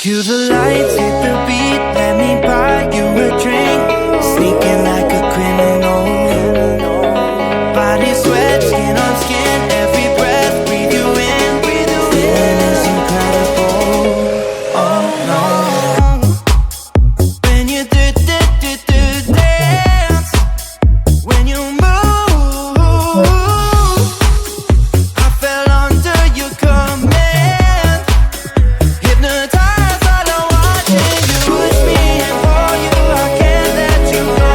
Cue the lights, hit the beat, let me buy you a drink. Sneaking like a criminal. Body sweat, skin on skin, every breath, breathe you in. Feeling is incredible. Oh no. When you dance, when you move, I fell under your command. Hypnotized. Push me and pull you, I can't let you go.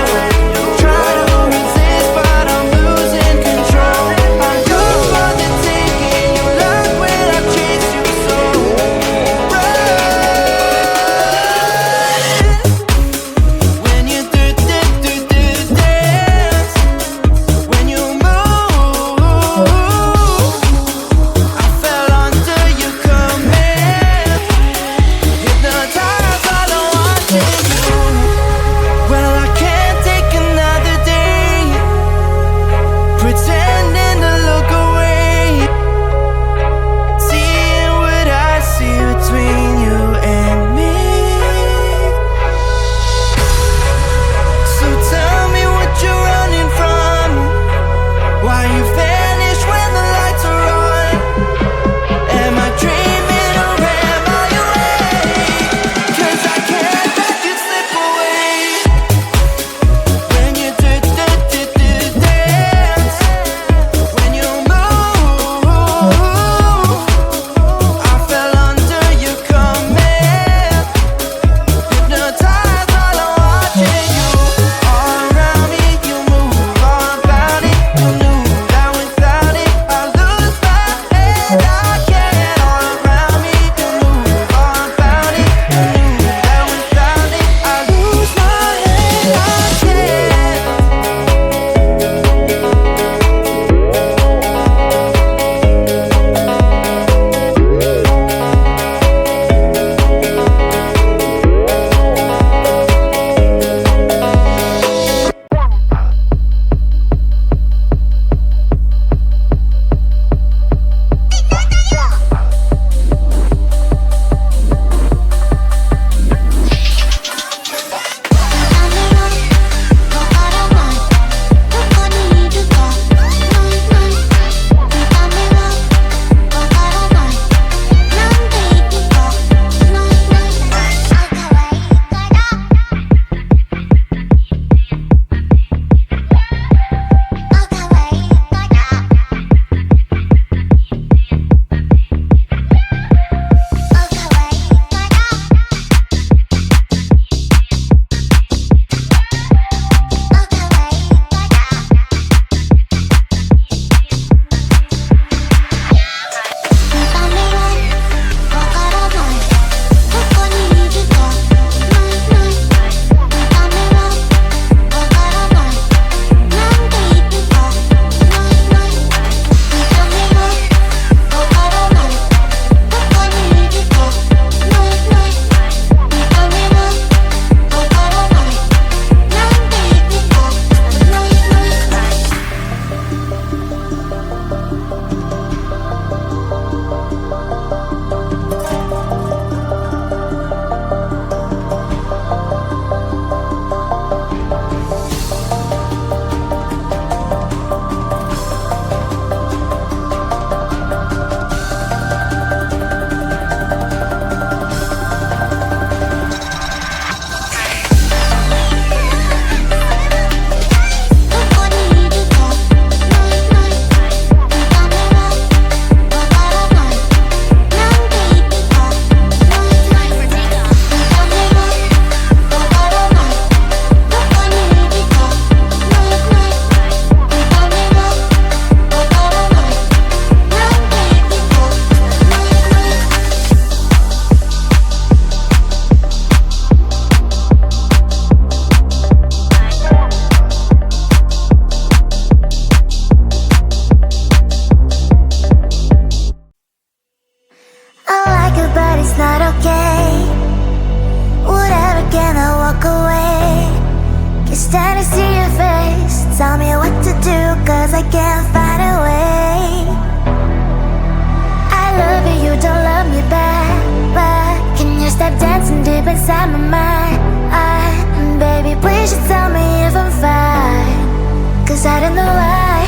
inside my mind. Baby, please just tell me if I'm fine, 'cause I don't know why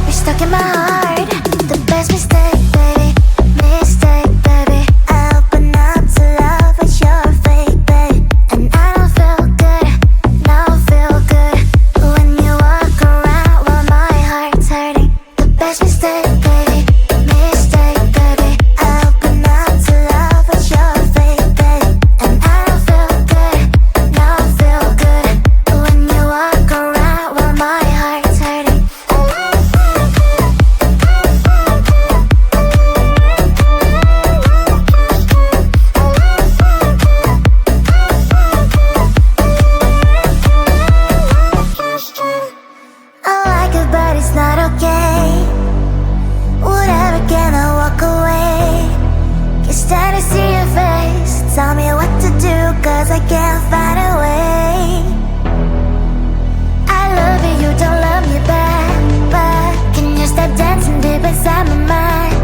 you're stuck in my heart. The best mistake, baby, mistake, baby. I open up to love, but you're fake, babe. And I don't feel good, no feel good when you walk around while my heart's hurting. The best mistake, baby, mistake, baby. I open up to love, but you're fake, babe. And I don't feel good, no feel good when you walk around while my heart's hurting. I like it, but it's not okay. Whatever, can I walk away? Can't stand to see your face. Tell me what to do, 'cause I can't find a way. I love you, you don't love me back, but can you stop dancing deep inside my mind?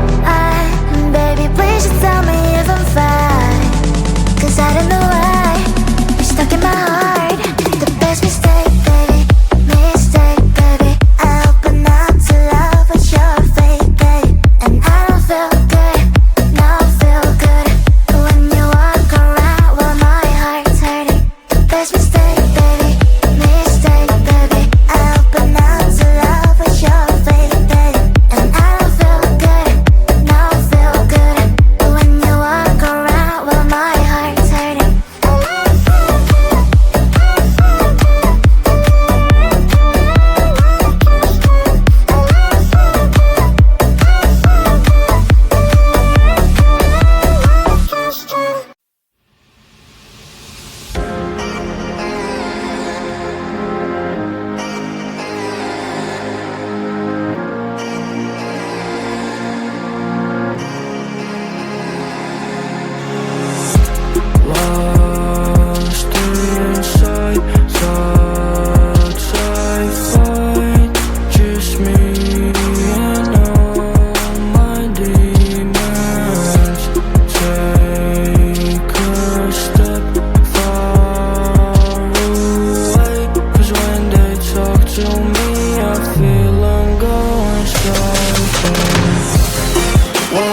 Baby, please just tell me if I'm fine, 'cause I don't know why you're stuck in my heart. The best mistake, baby, mistake, baby. I open up to love, but you're fake, babe. And I don't feel good, no feel good when you walk around while my heart's hurting. The best mistake, baby, mistake, baby. I open up to love, but you're fake, babe. And I don't feel good, no feel good when you walk around while my heart's hurting. Lost inside thoughts I fight, just me and all my demons. Take a step far away, 'cause when they talk to me I feel I'm going psycho. Whoa,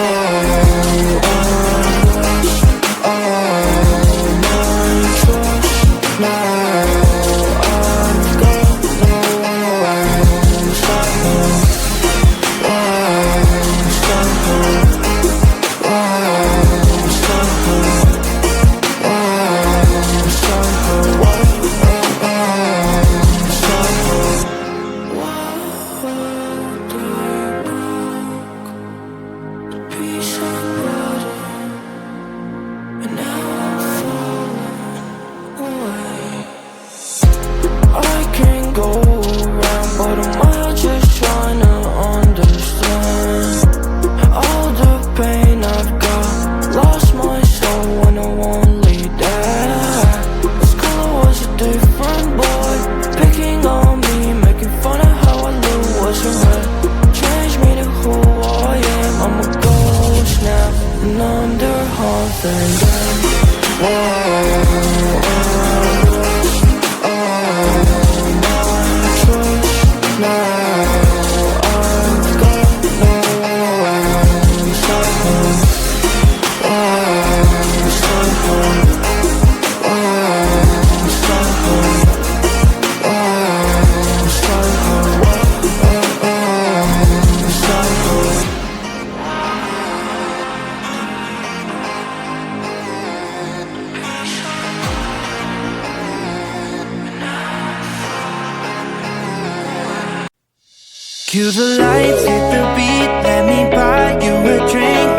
I can go around, but I'm just trying to understand all the pain I've got. Lost my soul when I won't lead that. This color was a different boy, picking on me, making fun of how I look wasn't right. Changed me to who I am. I'm a ghost now, and under half and down. Whoa. Cue the lights, hit the beat, let me buy you a drink.